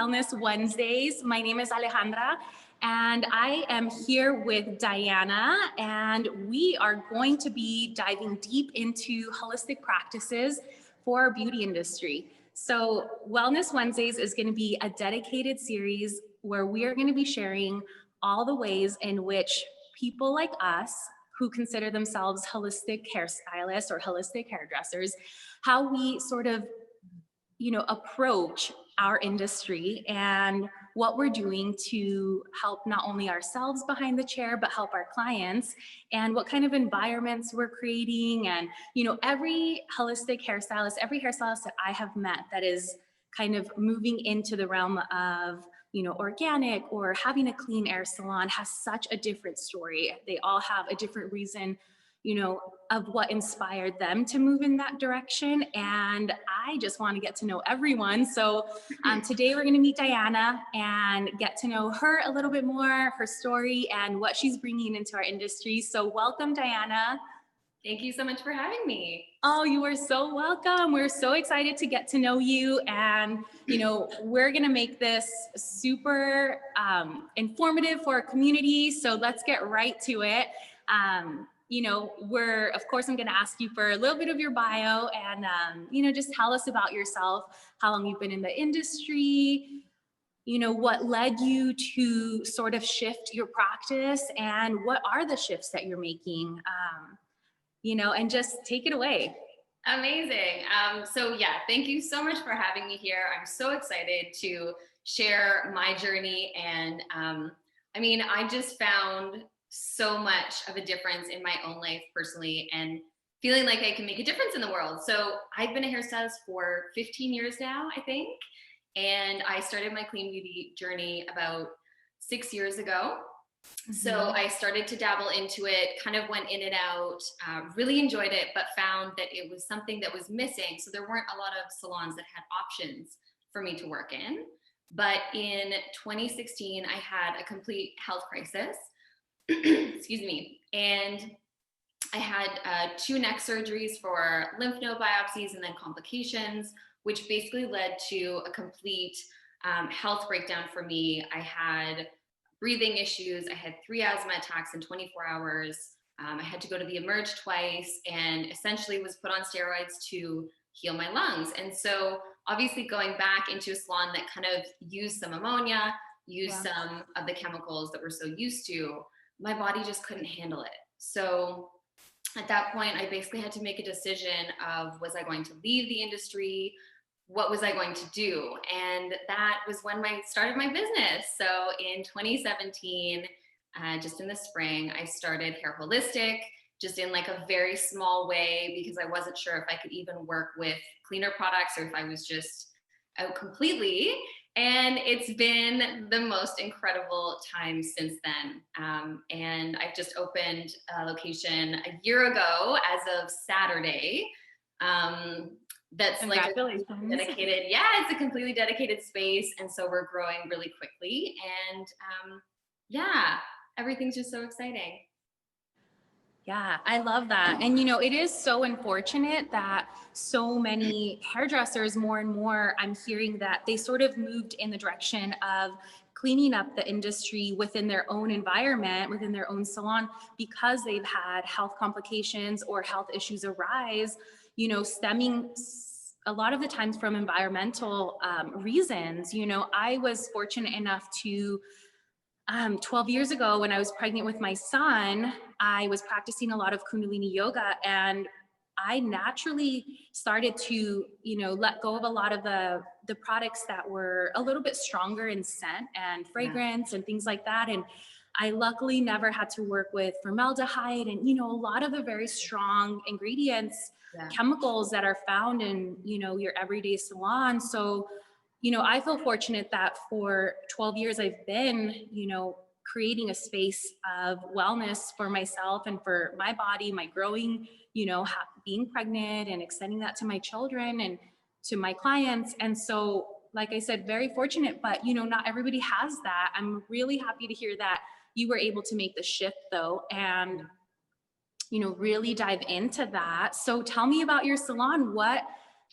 Wellness Wednesdays. My name is Alejandra, and I am here with Diana, and we are going to be diving deep into holistic practices for our beauty industry. So Wellness Wednesdays is going to be a dedicated series where we are going to be sharing all the ways in which people like us who consider themselves holistic hairstylists or holistic hairdressers, how we sort of, approach our industry and what we're doing to help not only ourselves behind the chair, but help our clients, and what kind of environments we're creating. And, every holistic hairstylist, every hairstylist that I have met that is kind of moving into the realm of organic or having a clean air salon has such a different story. They all have a different reason, of what inspired them to move in that direction. And I just want to get to know everyone. So today we're going to meet Diana and get to know her a little bit more, her story, and what she's bringing into our industry. So welcome, Diana. Thank you so much for having me. Oh, you are so welcome. We're so excited to get to know you. And, we're going to make this super informative for our community. So let's get right to it. Of course, I'm going to ask you for a little bit of your bio and, just tell us about yourself, how long you've been in the industry, what led you to sort of shift your practice, and what are the shifts that you're making, and just take it away. Amazing. Thank you so much for having me here. I'm so excited to share my journey. And I just found so much of a difference in my own life personally, and feeling like I can make a difference in the world. So I've been a hairstylist for 15 years now, I think. And I started my clean beauty journey about 6 years ago. Mm-hmm. So I started to dabble into it, kind of went in and out, really enjoyed it, but found that it was something that was missing. So there weren't a lot of salons that had options for me to work in. But in 2016, I had a complete health crisis. Excuse me. And I had 2 neck surgeries for lymph node biopsies and then complications, which basically led to a complete health breakdown for me. I had breathing issues. I had 3 asthma attacks in 24 hours. I had to go to the Emerge twice and essentially was put on steroids to heal my lungs. And so obviously going back into a salon that kind of used some ammonia, some of the chemicals that we're so used to, my body just couldn't handle it. So at that point, I basically had to make a decision of, was I going to leave the industry? What was I going to do? And that was when I started my business. So in 2017, just in the spring, I started Hair Holistic, just in like a very small way, because I wasn't sure if I could even work with cleaner products or if I was just out completely. And it's been the most incredible time since then. And I've just opened a location a year ago as of Saturday. That's like a dedicated, it's a completely dedicated space. And so we're growing really quickly. And everything's just so exciting. Yeah, I love that. And, it is so unfortunate that so many hairdressers, more and more, I'm hearing that they sort of moved in the direction of cleaning up the industry within their own environment, within their own salon, because they've had health complications or health issues arise, stemming a lot of the times from environmental reasons. I was fortunate enough to 12 years ago, when I was pregnant with my son, I was practicing a lot of Kundalini yoga, and I naturally started to, let go of a lot of the products that were a little bit stronger in scent and fragrance and things like that. And I luckily never had to work with formaldehyde and, a lot of the very strong ingredients, chemicals that are found in, your everyday salon. So, I feel fortunate that for 12 years I've been, creating a space of wellness for myself and for my body, my growing, being pregnant and extending that to my children and to my clients. And so, like I said, very fortunate, but, not everybody has that. I'm really happy to hear that you were able to make the shift though, and, really dive into that. So tell me about your salon. What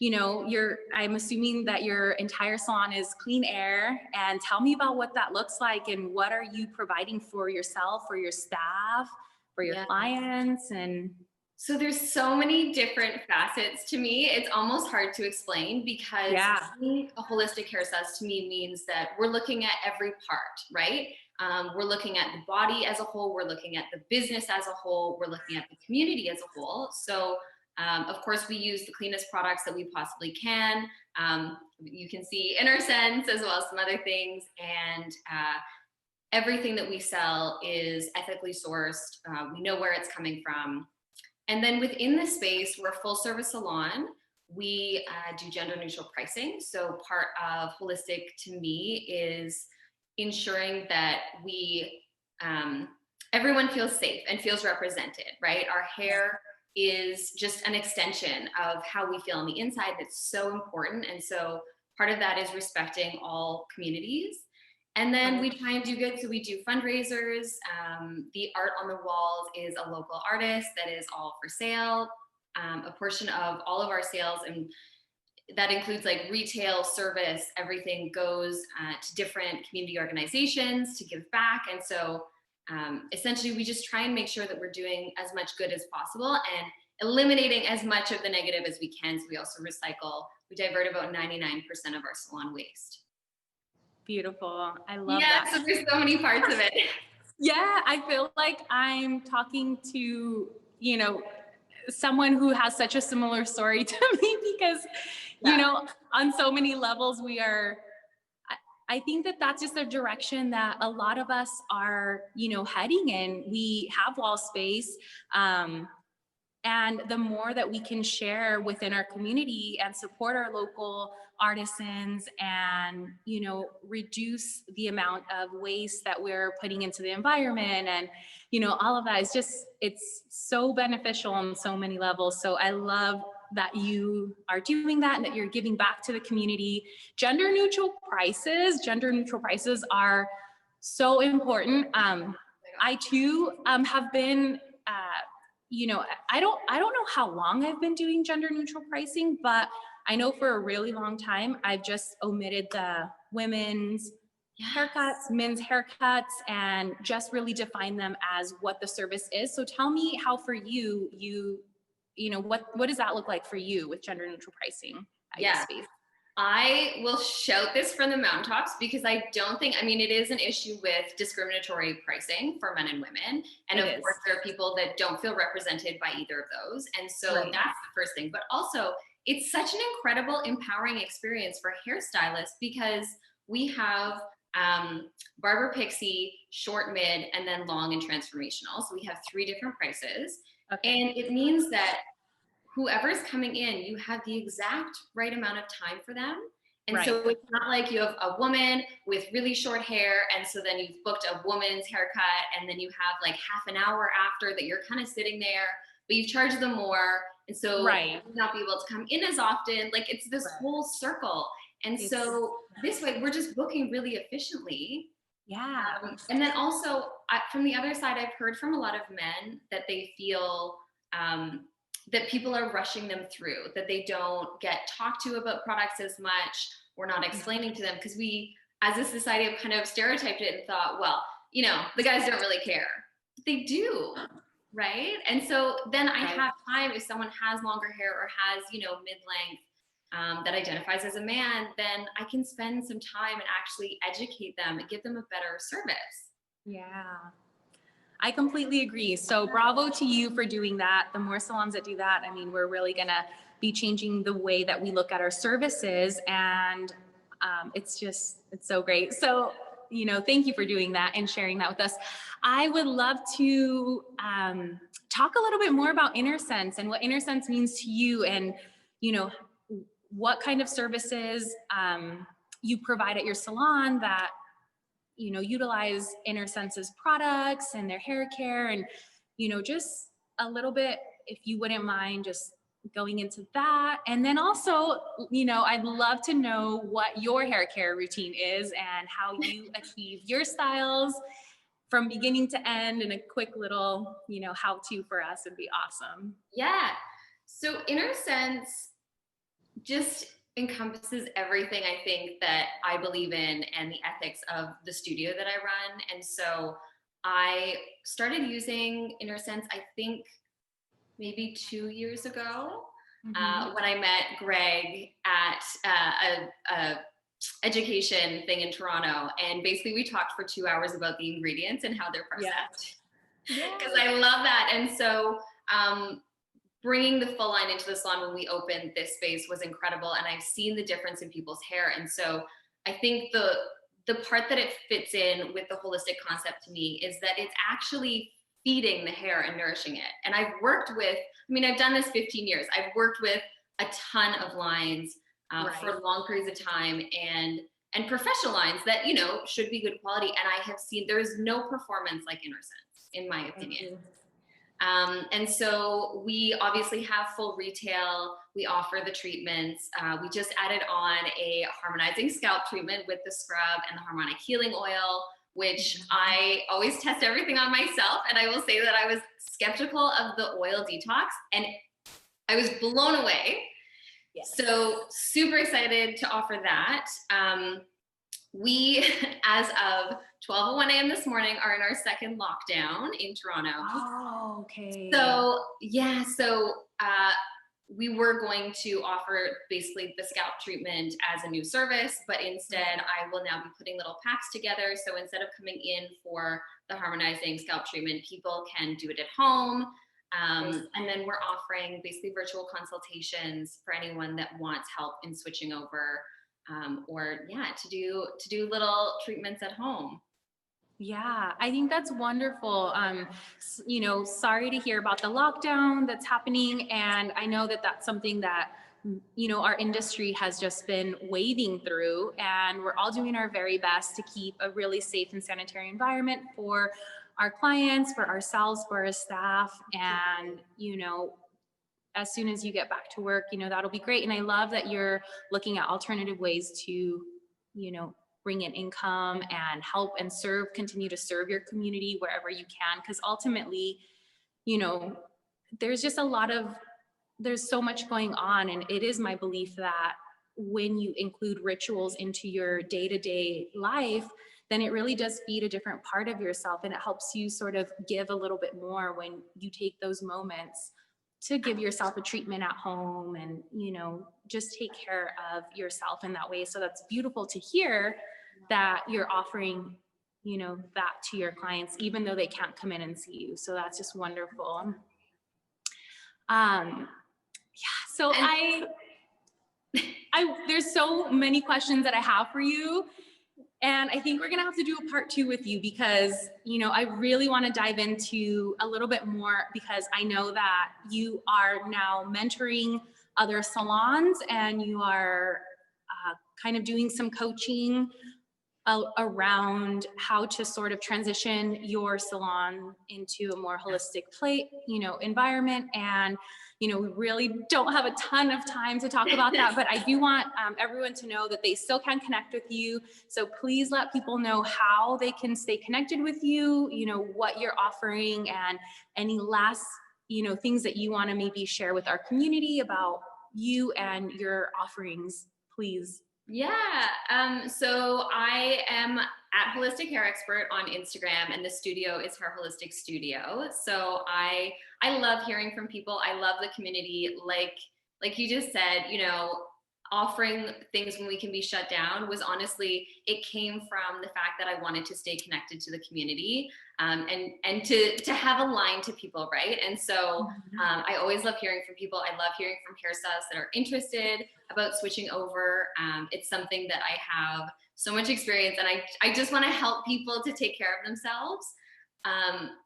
I'm assuming that your entire salon is clean air, and tell me about what that looks like and what are you providing for yourself, for your staff, for your Yeah. clients. And so there's so many different facets to me. It's almost hard to explain because being a holistic hairstylist to me means that we're looking at every part, right? We're looking at the body as a whole. We're looking at the business as a whole. We're looking at the community as a whole. So, of course, we use the cleanest products that we possibly can. You can see Innersense as well as some other things. And everything that we sell is ethically sourced. We know where it's coming from. And then within the space, we're a full service salon. We do gender neutral pricing. So part of holistic to me is ensuring that everyone feels safe and feels represented, right? Our hair is just an extension of how we feel on the inside. That's so important. And so part of that is respecting all communities. And then we try and do good. So we do fundraisers. The art on the walls is a local artist that is all for sale. A portion of all of our sales, and that includes like retail, service, everything goes to different community organizations to give back. And so essentially we just try and make sure that we're doing as much good as possible and eliminating as much of the negative as we can. So we also recycle. We divert about 99% of our salon waste. Beautiful. I love that. Yeah, so there's so many parts of it. Yeah, I feel like I'm talking to, someone who has such a similar story to me because, on so many levels I think that that's just a direction that a lot of us are, heading in. We have wall space. And the more that we can share within our community and support our local artisans and, reduce the amount of waste that we're putting into the environment and, all of that is just, it's so beneficial on so many levels. So I love that you are doing that and that you're giving back to the community. Gender neutral prices are so important. I too have been, I don't know how long I've been doing gender neutral pricing, but I know for a really long time, I've just omitted the women's haircuts, men's haircuts, and just really define them as what the service is. So tell me how for you, what does that look like for you with gender neutral pricing at your space? I will shout this from the mountaintops because I don't think, it is an issue with discriminatory pricing for men and women. And of course, there are people that don't feel represented by either of those. And so that's the first thing. But also, it's such an incredible, empowering experience for hairstylists because we have barber pixie, short, mid, and then long and transformational. So we have 3 different prices. And it means that whoever's coming in, you have the exact right amount of time for them. And so it's not like you have a woman with really short hair, and so then you've booked a woman's haircut, and then you have like half an hour after that you're kind of sitting there, but you've charged them more, and so you may not be able to come in as often. Like it's this whole circle. And so this way, we're just booking really efficiently. Yeah. And then also, from the other side, I've heard from a lot of men that they feel that people are rushing them through, that they don't get talked to about products as much. We're not explaining to them because we, as a society, have kind of stereotyped it and thought, well, the guys don't really care. But they do, right? And so then I have time if someone has longer hair or has, mid-length that identifies as a man, then I can spend some time and actually educate them and give them a better service. Yeah. I completely agree. So bravo to you for doing that. The more salons that do that, we're really going to be changing the way that we look at our services. And it's so great. So, thank you for doing that and sharing that with us. I would love to talk a little bit more about Innersense and what Innersense means to you and, what kind of services you provide at your salon that utilize Innersense's products and their hair care and, just a little bit, if you wouldn't mind just going into that. And then also, I'd love to know what your hair care routine is and how you achieve your styles from beginning to end, and a quick little, how to for us would be awesome. Yeah. So Innersense, just encompasses everything I think that I believe in and the ethics of the studio that I run. And so I started using Innersense, I think maybe 2 years ago, when I met Greg at a education thing in Toronto. And basically we talked for 2 hours about the ingredients and how they're processed. Because I love that. And so bringing the full line into the salon when we opened this space was incredible. And I've seen the difference in people's hair. And so I think the part that it fits in with the holistic concept to me is that it's actually feeding the hair and nourishing it. And I've worked with, I mean, I've done this 15 years. I've worked with a ton of lines for long periods of time, and professional lines that, you know, should be good quality. And I have seen there is no performance like Innersense, in my opinion. And so we obviously have full retail. We offer the treatments. We just added on a harmonizing scalp treatment with the scrub and the harmonic healing oil, which I always test everything on myself. And I will say that I was skeptical of the oil detox and I was blown away. So super excited to offer that. We, as of 12:01 a.m. this morning, are in our second lockdown in Toronto. Oh, okay. So yeah, we were going to offer basically the scalp treatment as a new service, but instead I will now be putting little packs together. So instead of coming in for the harmonizing scalp treatment, people can do it at home. And then we're offering basically virtual consultations for anyone that wants help in switching over, or to do little treatments at home. Yeah, I think that's wonderful. You know, sorry to hear about the lockdown that's happening. And I know that that's something that, you know, our industry has just been wading through, and we're all doing our very best to keep a really safe and sanitary environment for our clients, for ourselves, for our staff. And, you know, as soon as you get back to work, you know, that'll be great. And I love that you're looking at alternative ways to, you know, bring in income and help and continue to serve your community wherever you can. Because ultimately, you know, there's so much going on. And it is my belief that when you include rituals into your day-to-day life, then it really does feed a different part of yourself. And it helps you sort of give a little bit more when you take those moments to give yourself a treatment at home and, you know, just take care of yourself in that way. So that's beautiful to hear that you're offering, you know, that to your clients, even though they can't come in and see you. So that's just wonderful. So there's so many questions that I have for you. And I think we're going to have to do a part 2 with you because, you know, I really want to dive into a little bit more because I know that you are now mentoring other salons and you are kind of doing some coaching around how to sort of transition your salon into a more holistic environment. And, you know, we really don't have a ton of time to talk about that, but I do want everyone to know that they still can connect with you. So please let people know how they can stay connected with you, you know, what you're offering and any last, you know, things that you want to maybe share with our community about you and your offerings, please. Yeah. So I am at Holistic Hair Expert on Instagram, and the studio is Hair Holistic Studio. So I love hearing from people. I love the community. Like you just said, you know, offering things when we can be shut down was honestly, it came from the fact that I wanted to stay connected to the community, and to have a line to people, right? And so I always love hearing from people. I love hearing from hairstylists that are interested about switching over. It's something that I have so much experience, and I just want to help people to take care of themselves.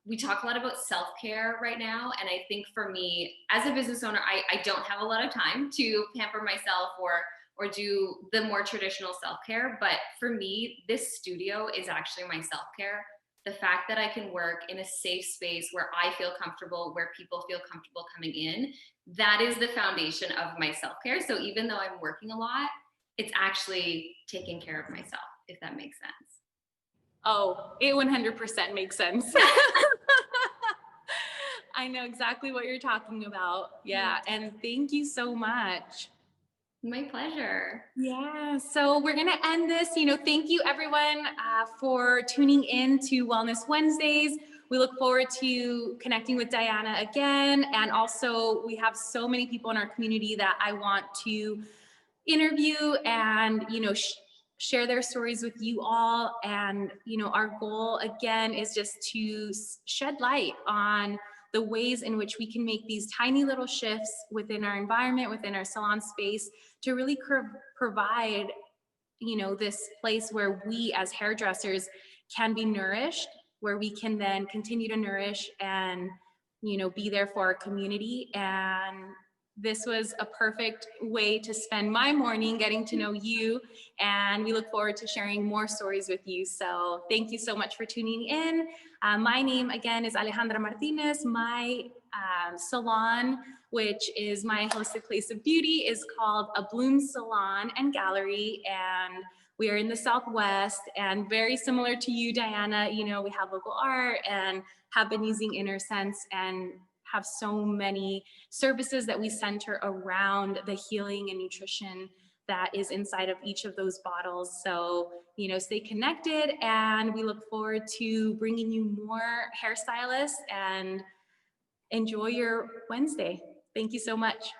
We talk a lot about self-care right now. And I think for me as a business owner, I don't have a lot of time to pamper myself or do the more traditional self-care. But for me, this studio is actually my self-care. The fact that I can work in a safe space where I feel comfortable, where people feel comfortable coming in, that is the foundation of my self-care. So even though I'm working a lot, it's actually taking care of myself, if that makes sense. Oh, it 100% makes sense. I know exactly what you're talking about. Yeah. And thank you so much. My pleasure. Yeah, so we're going to end this. Thank you everyone for tuning in to Wellness Wednesdays. We look forward to connecting with Diana again. And also, we have so many people in our community that I want to interview and, share their stories with you all. And, our goal again is just to shed light on the ways in which we can make these tiny little shifts within our environment, within our salon space, to really provide, this place where we as hairdressers can be nourished, where we can then continue to nourish and, be there for our community. And this was a perfect way to spend my morning getting to know you. And we look forward to sharing more stories with you. So thank you so much for tuning in. My name again is Alejandra Martinez. My salon, which is my holistic place of beauty, is called A Bloom Salon and Gallery. And we are in the Southwest, and very similar to you, Diana, we have local art and have been using Innersense and have so many services that we center around the healing and nutrition that is inside of each of those bottles. So, stay connected, and we look forward to bringing you more hairstylists, and enjoy your Wednesday. Thank you so much.